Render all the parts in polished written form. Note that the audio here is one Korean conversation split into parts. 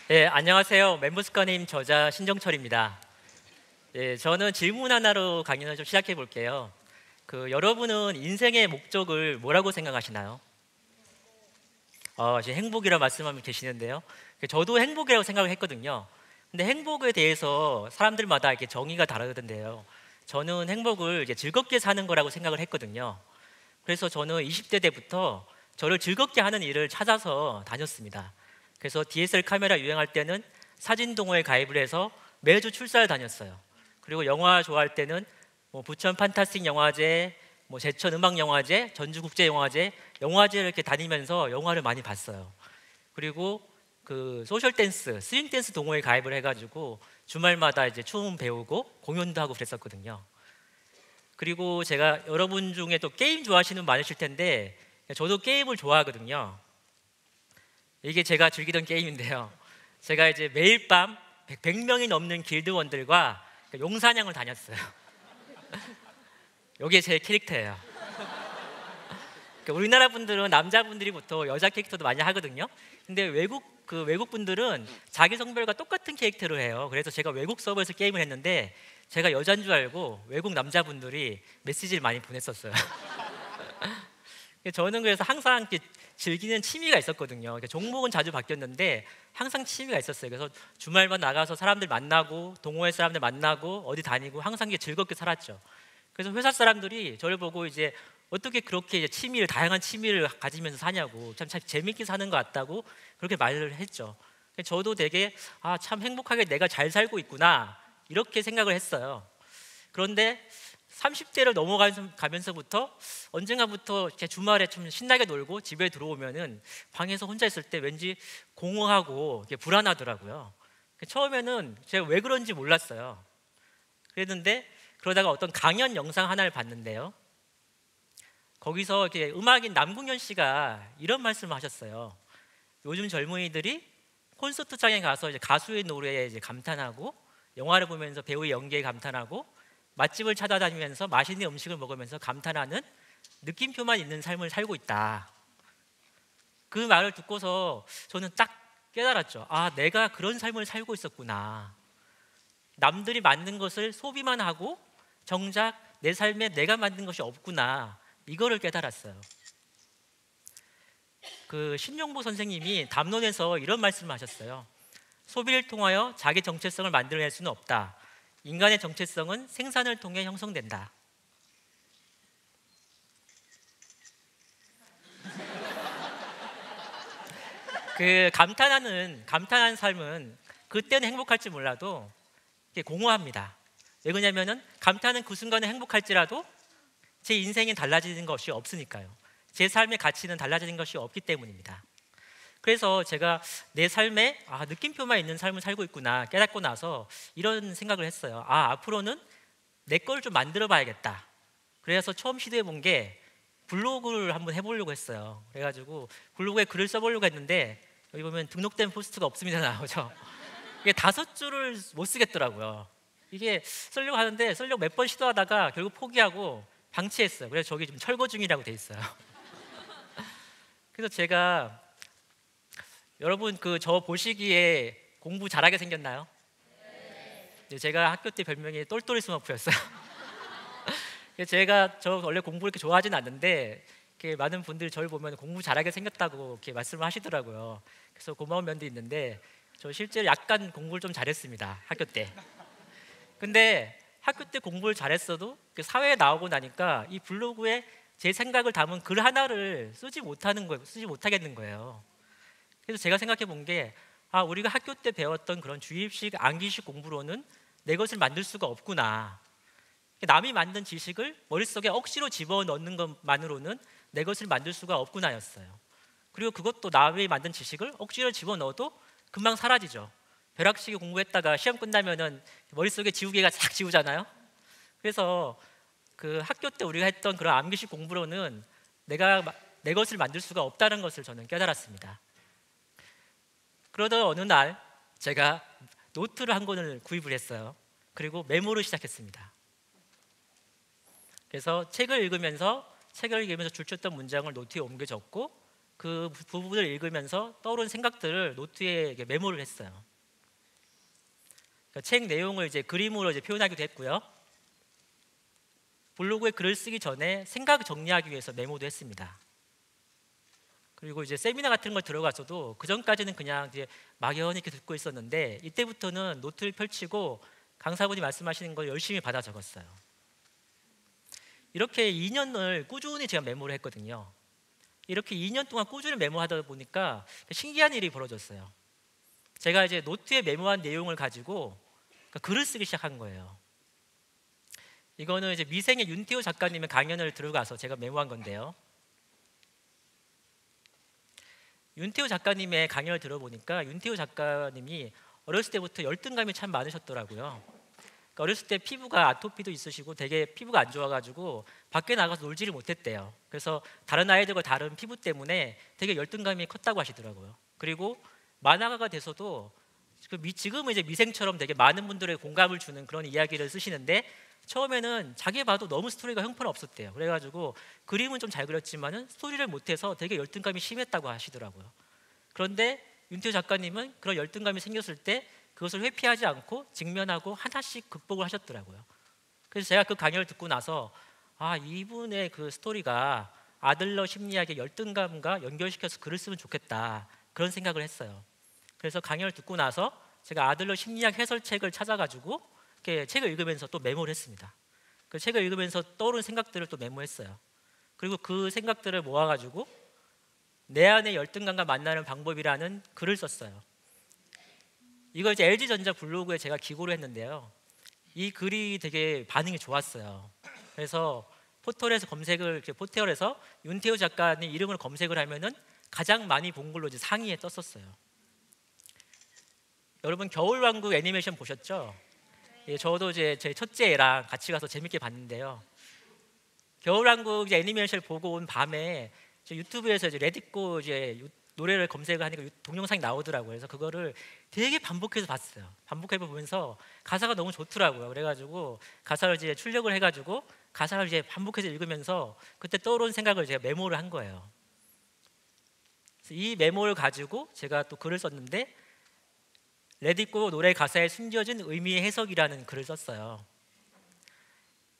네, 안녕하세요. 멘붕 습관의 힘 저자 신정철입니다. 네, 저는 질문 하나로 강연을 좀 시작해 볼게요. 여러분은 인생의 목적을 뭐라고 생각하시나요? 지금 행복이라 말씀하면 계시는데요. 저도 행복이라고 생각을 했거든요. 근데 행복에 대해서 사람들마다 이렇게 정의가 다르던데요. 저는 행복을 이제 즐겁게 사는 거라고 생각을 했거든요. 그래서 저는 20대 때부터 저를 즐겁게 하는 일을 찾아서 다녔습니다. 그래서 DSLR 카메라 유행할 때는 사진 동호회 가입을 해서 매주 출사를 다녔어요. 그리고 영화 좋아할 때는 뭐 부천 판타스틱 영화제, 뭐 제천 음악 영화제, 전주 국제 영화제, 영화제를 이렇게 다니면서 영화를 많이 봤어요. 그리고 소셜 댄스, 스윙 댄스 동호회 가입을 해가지고 주말마다 이제 춤 배우고 공연도 하고 그랬었거든요. 그리고 제가 여러분 중에 또 게임 좋아하시는 분 많으실 텐데 저도 게임을 좋아하거든요. 이게 제가 즐기던 게임인데요. 제가 이제 매일 밤 100명이 넘는 길드원들과 용사냥을 다녔어요. 이게 제 캐릭터예요. 우리나라 분들은 남자분들이 보통 여자 캐릭터도 많이 하거든요. 근데 외국 분들은 자기 성별과 똑같은 캐릭터를 해요. 그래서 제가 외국 서버에서 게임을 했는데 제가 여자인 줄 알고 외국 남자분들이 메시지를 많이 보냈었어요. 저는 그래서 항상 즐기는 취미가 있었거든요. 종목은 자주 바뀌었는데 항상 취미가 있었어요. 그래서 주말만 나가서 사람들 만나고 동호회 사람들 만나고 어디 다니고 항상 즐겁게 살았죠. 그래서 회사 사람들이 저를 보고 이제 어떻게 그렇게 이제 다양한 취미를 가지면서 사냐고, 참 재밌게 사는 것 같다고 그렇게 말을 했죠. 저도 되게 참 행복하게 내가 잘 살고 있구나 이렇게 생각을 했어요. 그런데 30대를 넘어가면서부터 언젠가부터 이렇게 주말에 좀 신나게 놀고 집에 들어오면은 방에서 혼자 있을 때 왠지 공허하고 불안하더라고요. 처음에는 제가 왜 그런지 몰랐어요. 그랬는데 그러다가 어떤 강연 영상 하나를 봤는데요. 거기서 이렇게 음악인 남궁현 씨가 이런 말씀을 하셨어요. 요즘 젊은이들이 콘서트장에 가서 이제 가수의 노래에 이제 감탄하고, 영화를 보면서 배우의 연기에 감탄하고, 맛집을 찾아다니면서 맛있는 음식을 먹으면서 감탄하는 느낌표만 있는 삶을 살고 있다. 그 말을 듣고서 저는 딱 깨달았죠. 내가 그런 삶을 살고 있었구나. 남들이 만든 것을 소비만 하고 정작 내 삶에 내가 만든 것이 없구나. 이거를 깨달았어요. 신용보 선생님이 담론에서 이런 말씀을 하셨어요. 소비를 통하여 자기 정체성을 만들어낼 수는 없다. 인간의 정체성은 생산을 통해 형성된다. 감탄하는 삶은 그때는 행복할지 몰라도 공허합니다. 왜 그러냐면은 감탄은 그 순간에 행복할지라도 제 인생이 달라지는 것이 없으니까요. 제 삶의 가치는 달라지는 것이 없기 때문입니다. 그래서 제가 내 삶에 느낌표만 있는 삶을 살고 있구나 깨닫고 나서 이런 생각을 했어요. 앞으로는 내 걸 좀 만들어 봐야겠다. 그래서 처음 시도해 본 게 블로그를 한번 해보려고 했어요. 그래가지고 블로그에 글을 써보려고 했는데 여기 보면 등록된 포스트가 없습니다 나오죠. 이게 5줄을 못 쓰겠더라고요. 이게 쓰려고 하는데 쓰려고 몇 번 시도하다가 결국 포기하고 방치했어요. 그래서 저기 지금 철거 중이라고 돼 있어요. 그래서 제가 여러분 저 보시기에 공부 잘하게 생겼나요? 네. 제가 학교 때 별명이 똘똘이 스머프였어요. 저 원래 공부 이렇게 좋아하진 않는데 이렇게 많은 분들이 저를 보면 공부 잘하게 생겼다고 이렇게 말씀을 하시더라고요. 그래서 고마운 면도 있는데 저 실제로 약간 공부를 좀 잘했습니다. 학교 때. 근데 학교 때 공부를 잘했어도 사회에 나오고 나니까 이 블로그에 제 생각을 담은 글 하나를 쓰지 못하겠는 거예요. 그래서 제가 생각해 본 게 우리가 학교 때 배웠던 그런 주입식, 암기식 공부로는 내 것을 만들 수가 없구나. 남이 만든 지식을 머릿속에 억지로 집어넣는 것만으로는 내 것을 만들 수가 없구나였어요. 그리고 그것도 남이 만든 지식을 억지로 집어넣어도 금방 사라지죠. 벼락치기 공부했다가 시험 끝나면은 머릿속에 지우개가 싹 지우잖아요. 그래서 학교 때 우리가 했던 그런 암기식 공부로는 내 것을 만들 수가 없다는 것을 저는 깨달았습니다. 그러던 어느 날 제가 노트를 한 권을 구입을 했어요. 그리고 메모를 시작했습니다. 그래서 책을 읽으면서 줄쳤던 문장을 노트에 옮겨 적고 그 부분을 읽으면서 떠오른 생각들을 노트에 이렇게 메모를 했어요. 그러니까 책 내용을 이제 그림으로 이제 표현하기도 했고요. 블로그에 글을 쓰기 전에 생각 정리하기 위해서 메모도 했습니다. 그리고 이제 세미나 같은 걸 들어갔어도 그 전까지는 그냥 이제 막연히 이렇게 듣고 있었는데 이때부터는 노트를 펼치고 강사분이 말씀하시는 걸 열심히 받아 적었어요. 이렇게 2년을 꾸준히 제가 메모를 했거든요. 이렇게 2년 동안 꾸준히 메모하다 보니까 신기한 일이 벌어졌어요. 제가 이제 노트에 메모한 내용을 가지고 글을 쓰기 시작한 거예요. 이거는 이제 미생의 윤태호 작가님의 강연을 들어가서 제가 메모한 건데요. 윤태호 작가님의 강연을 들어보니까 윤태호 작가님이 어렸을 때부터 열등감이 참 많으셨더라고요. 그러니까 어렸을 때 피부가 아토피도 있으시고 되게 피부가 안 좋아가지고 밖에 나가서 놀지를 못했대요. 그래서 다른 아이들과 다른 피부 때문에 되게 열등감이 컸다고 하시더라고요. 그리고 만화가가 돼서도 지금은 이제 미생처럼 되게 많은 분들의 공감을 주는 그런 이야기를 쓰시는데 처음에는 자기 봐도 너무 스토리가 형편없었대요. 그래가지고 그림은 좀 잘 그렸지만은 스토리를 못해서 되게 열등감이 심했다고 하시더라고요. 그런데 윤태호 작가님은 그런 열등감이 생겼을 때 그것을 회피하지 않고 직면하고 하나씩 극복을 하셨더라고요. 그래서 제가 그 강연을 듣고 나서 이분의 그 스토리가 아들러 심리학의 열등감과 연결시켜서 글을 쓰면 좋겠다 그런 생각을 했어요. 그래서 강연을 듣고 나서 제가 아들러 심리학 해설책을 찾아가지고 이렇게 책을 읽으면서 또 메모를 했습니다. 그 책을 읽으면서 떠오른 생각들을 또 메모했어요. 그리고 그 생각들을 모아가지고 내 안의 열등감과 만나는 방법이라는 글을 썼어요. 이걸 이제 LG전자 블로그에 제가 기고를 했는데요. 이 글이 되게 반응이 좋았어요. 그래서 포털에서 윤태호 작가님 이름을 검색을 하면은 가장 많이 본 걸로 이제 상위에 떴었어요. 여러분 겨울왕국 애니메이션 보셨죠? 예, 저도 이제 제 첫째 애랑 같이 가서 재밌게 봤는데요. 겨울왕국 이제 애니메이션을 보고 온 밤에 유튜브에서 이제 레디꼬 이제 노래를 검색을 하니까 동영상이 나오더라고요. 그래서 그거를 되게 반복해서 봤어요. 반복해서 보면서 가사가 너무 좋더라고요. 그래가지고 가사를 이제 출력을 해가지고 가사를 이제 반복해서 읽으면서 그때 떠오른 생각을 제가 메모를 한 거예요. 그래서 이 메모를 가지고 제가 또 글을 썼는데 레디꼬 노래 가사에 숨겨진 의미의 해석이라는 글을 썼어요.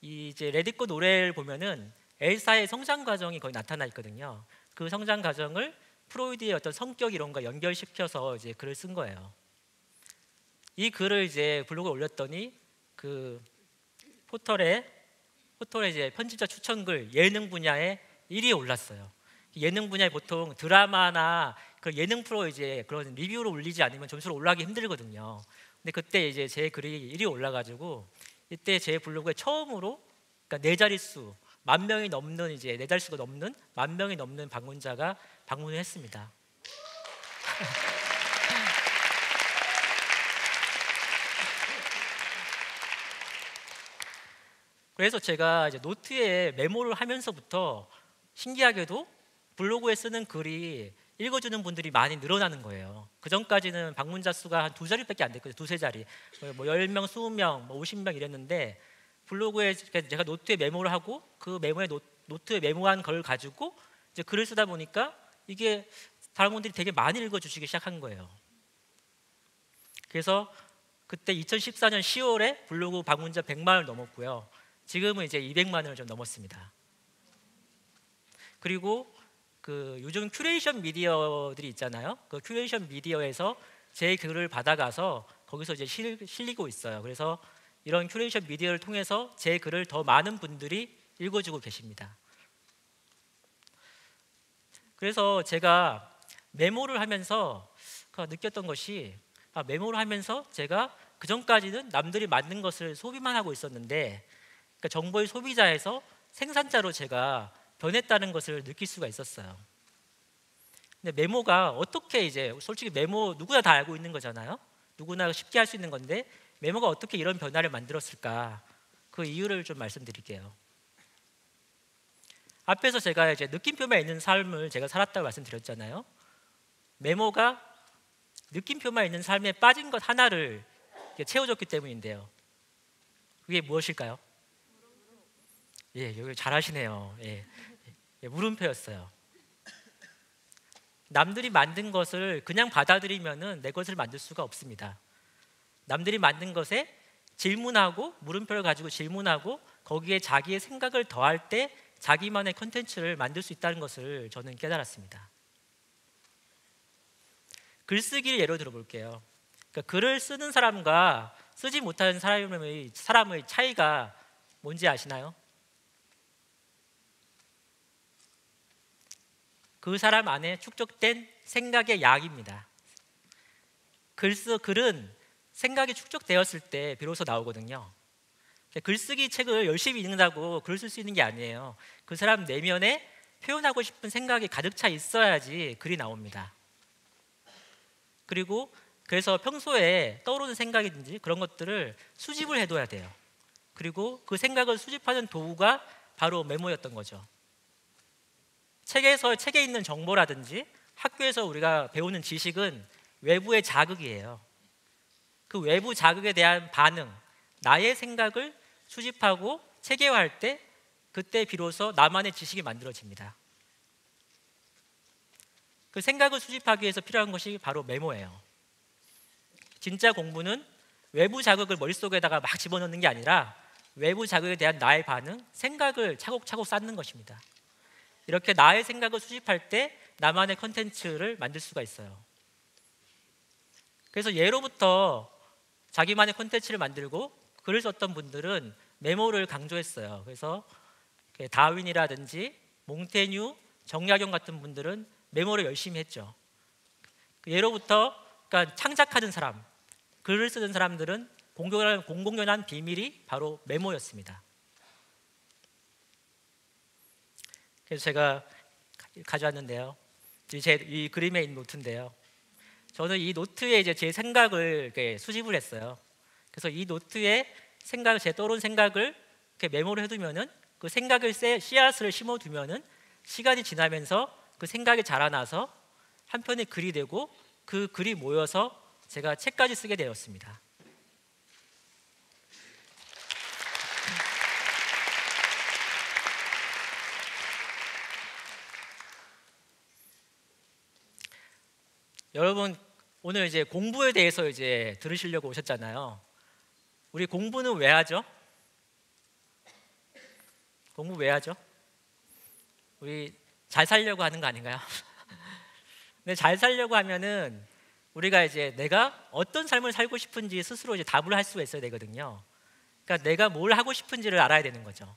이 이제 레디꼬 노래를 보면은 엘사의 성장 과정이 거의 나타나 있거든요. 그 성장 과정을 프로이드의 어떤 성격 이론과 연결시켜서 이제 글을 쓴 거예요. 이 글을 이제 블로그에 올렸더니 그 포털에 이제 편집자 추천글 예능 분야에 1위에 올랐어요. 예능 분야에 보통 드라마나 그 예능 프로 이제 그런 리뷰로 올리지 않으면 점수로 올라가기 힘들거든요. 근데 그때 이제 제 글이 1위에 올라가지고 이때 제 블로그에 처음으로 그러니까 네 자릿수 10,000명이 넘는 이제 네 자릿수가 넘는 10,000명이 넘는 방문자가 방문을 했습니다. 그래서 제가 이제 노트에 메모를 하면서부터 신기하게도 블로그에 쓰는 글이 읽어주는 분들이 많이 늘어나는 거예요. 그 전까지는 방문자 수가 한 2자리밖에 안 됐거든요. 2~3자리. 뭐 10명, 20명, 뭐 50명 이랬는데 블로그에 제가 노트에 메모를 하고 그 노트에 메모한 걸 가지고 이제 글을 쓰다 보니까 이게 다른 분들이 되게 많이 읽어주시기 시작한 거예요. 그래서 그때 2014년 10월에 블로그 방문자 100만을 넘었고요. 지금은 이제 200만을 좀 넘었습니다. 그리고 그 요즘 큐레이션 미디어들이 있잖아요. 그 큐레이션 미디어에서 제 글을 받아가서 거기서 이제 실리고 있어요. 그래서 이런 큐레이션 미디어를 통해서 제 글을 더 많은 분들이 읽어주고 계십니다. 그래서 제가 메모를 하면서 느꼈던 것이 메모를 하면서 제가 그 전까지는 남들이 만든 것을 소비만 하고 있었는데 그러니까 정보의 소비자에서 생산자로 제가 변했다는 것을 느낄 수가 있었어요. 근데 메모가 어떻게 이제 솔직히 메모 누구나 다 알고 있는 거잖아요. 누구나 쉽게 할 수 있는 건데 메모가 어떻게 이런 변화를 만들었을까? 그 이유를 좀 말씀드릴게요. 앞에서 제가 이제 느낌표만 있는 삶을 제가 살았다고 말씀드렸잖아요. 메모가 느낌표만 있는 삶에 빠진 것 하나를 채워줬기 때문인데요. 그게 무엇일까요? 예, 여기 잘하시네요. 예, 물음표였어요. 남들이 만든 것을 그냥 받아들이면은 내 것을 만들 수가 없습니다. 남들이 만든 것에 질문하고 물음표를 가지고 질문하고 거기에 자기의 생각을 더할 때 자기만의 컨텐츠를 만들 수 있다는 것을 저는 깨달았습니다. 글쓰기를 예로 들어볼게요. 그러니까 글을 쓰는 사람과 쓰지 못하는 사람의 차이가 뭔지 아시나요? 그 사람 안에 축적된 생각의 양입니다. 글은 생각이 축적되었을 때 비로소 나오거든요. 글쓰기 책을 열심히 읽는다고 글 쓸 수 있는 게 아니에요. 그 사람 내면에 표현하고 싶은 생각이 가득 차 있어야지 글이 나옵니다. 그리고 그래서 평소에 떠오르는 생각이든지 그런 것들을 수집을 해둬야 돼요. 그리고 그 생각을 수집하는 도구가 바로 메모였던 거죠. 책에 있는 정보라든지 학교에서 우리가 배우는 지식은 외부의 자극이에요. 그 외부 자극에 대한 반응, 나의 생각을 수집하고 체계화할 때 그때 비로소 나만의 지식이 만들어집니다. 그 생각을 수집하기 위해서 필요한 것이 바로 메모예요. 진짜 공부는 외부 자극을 머릿속에다가 막 집어넣는 게 아니라 외부 자극에 대한 나의 반응, 생각을 차곡차곡 쌓는 것입니다. 이렇게 나의 생각을 수집할 때 나만의 컨텐츠를 만들 수가 있어요. 그래서 예로부터 자기만의 컨텐츠를 만들고 글을 썼던 분들은 메모를 강조했어요. 그래서 다윈이라든지 몽테뉴, 정약용 같은 분들은 메모를 열심히 했죠. 예로부터 그러니까 창작하는 사람, 글을 쓰는 사람들은 공공연한 비밀이 바로 메모였습니다. 그래서 제가 가져왔는데요. 이 그림에 있는 노트인데요. 저는 이 노트에 이제 제 생각을 이렇게 수집을 했어요. 그래서 이 노트에 제 떠오른 생각을 이렇게 메모를 해두면은 그 생각을 씨앗을 심어두면은 시간이 지나면서 그 생각이 자라나서 한 편의 글이 되고 그 글이 모여서 제가 책까지 쓰게 되었습니다. 여러분 오늘 이제 공부에 대해서 이제 들으시려고 오셨잖아요. 우리 공부는 왜 하죠? 공부 왜 하죠? 우리 잘 살려고 하는 거 아닌가요? 근데 잘 살려고 하면은 우리가 이제 내가 어떤 삶을 살고 싶은지 스스로 이제 답을 할 수가 있어야 되거든요. 그러니까 내가 뭘 하고 싶은지를 알아야 되는 거죠.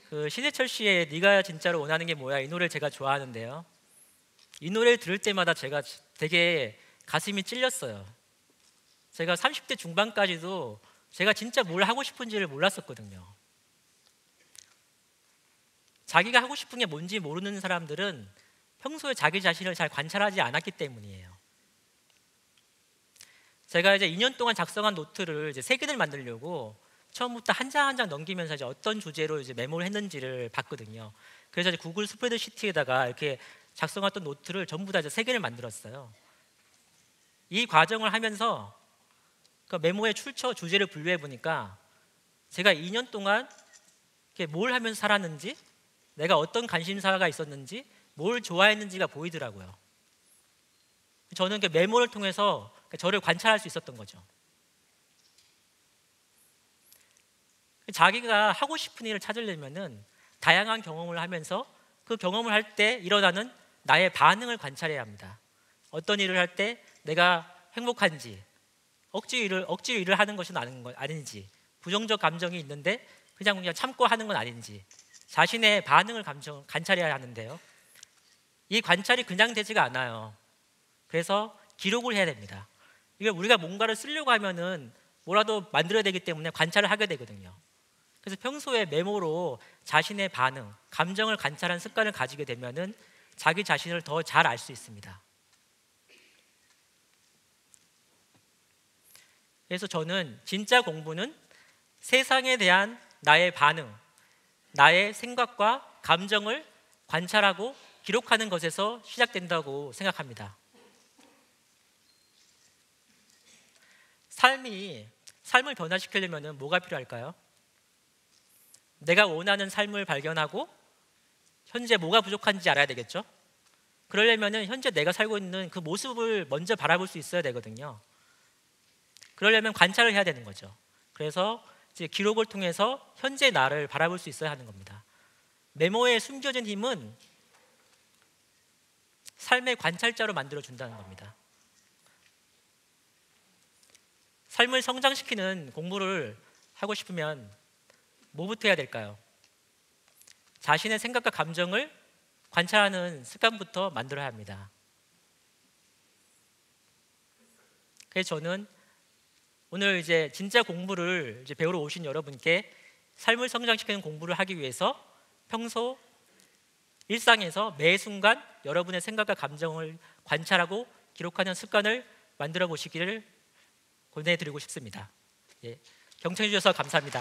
그 신해철 씨의 네가 진짜로 원하는 게 뭐야 이 노래를 제가 좋아하는데요. 이 노래를 들을 때마다 제가 되게 가슴이 찔렸어요. 제가 30대 중반까지도 제가 진짜 뭘 하고 싶은지를 몰랐었거든요. 자기가 하고 싶은 게 뭔지 모르는 사람들은 평소에 자기 자신을 잘 관찰하지 않았기 때문이에요. 제가 이제 2년 동안 작성한 노트를 이제 3개를 만들려고 처음부터 한 장 한 장 넘기면서 이제 어떤 주제로 이제 메모를 했는지를 봤거든요. 그래서 이제 구글 스프레드시트에다가 이렇게 작성했던 노트를 전부 다 이제 3개를 만들었어요. 이 과정을 하면서 그 메모의 출처 주제를 분류해 보니까 제가 2년 동안 뭘 하면서 살았는지, 내가 어떤 관심사가 있었는지, 뭘 좋아했는지가 보이더라고요. 저는 그 메모를 통해서 저를 관찰할 수 있었던 거죠. 자기가 하고 싶은 일을 찾으려면은 다양한 경험을 하면서 그 경험을 할 때 일어나는 나의 반응을 관찰해야 합니다. 어떤 일을 할 때 내가 행복한지, 억지로 일을 하는 것은 아닌지, 부정적 감정이 있는데 그냥 참고 하는 건 아닌지, 자신의 반응을 관찰해야 하는데요. 이 관찰이 그냥 되지가 않아요. 그래서 기록을 해야 됩니다. 이게 우리가 뭔가를 쓰려고 하면은 뭐라도 만들어야 되기 때문에 관찰을 하게 되거든요. 그래서 평소에 메모로 자신의 반응, 감정을 관찰하는 습관을 가지게 되면은 자기 자신을 더 잘 알 수 있습니다. 그래서 저는 진짜 공부는 세상에 대한 나의 반응, 나의 생각과 감정을 관찰하고 기록하는 것에서 시작된다고 생각합니다. 삶을 변화시키려면 뭐가 필요할까요? 내가 원하는 삶을 발견하고 현재 뭐가 부족한지 알아야 되겠죠? 그러려면은 현재 내가 살고 있는 그 모습을 먼저 바라볼 수 있어야 되거든요. 그러려면 관찰을 해야 되는 거죠. 그래서 이제 기록을 통해서 현재 나를 바라볼 수 있어야 하는 겁니다. 메모에 숨겨진 힘은 삶의 관찰자로 만들어 준다는 겁니다. 삶을 성장시키는 공부를 하고 싶으면 뭐부터 해야 될까요? 자신의 생각과 감정을 관찰하는 습관부터 만들어야 합니다. 그래서 저는 오늘 이제 진짜 공부를 이제 배우러 오신 여러분께 삶을 성장시키는 공부를 하기 위해서 평소 일상에서 매 순간 여러분의 생각과 감정을 관찰하고 기록하는 습관을 만들어 보시기를 권해드리고 싶습니다. 예, 경청해 주셔서 감사합니다.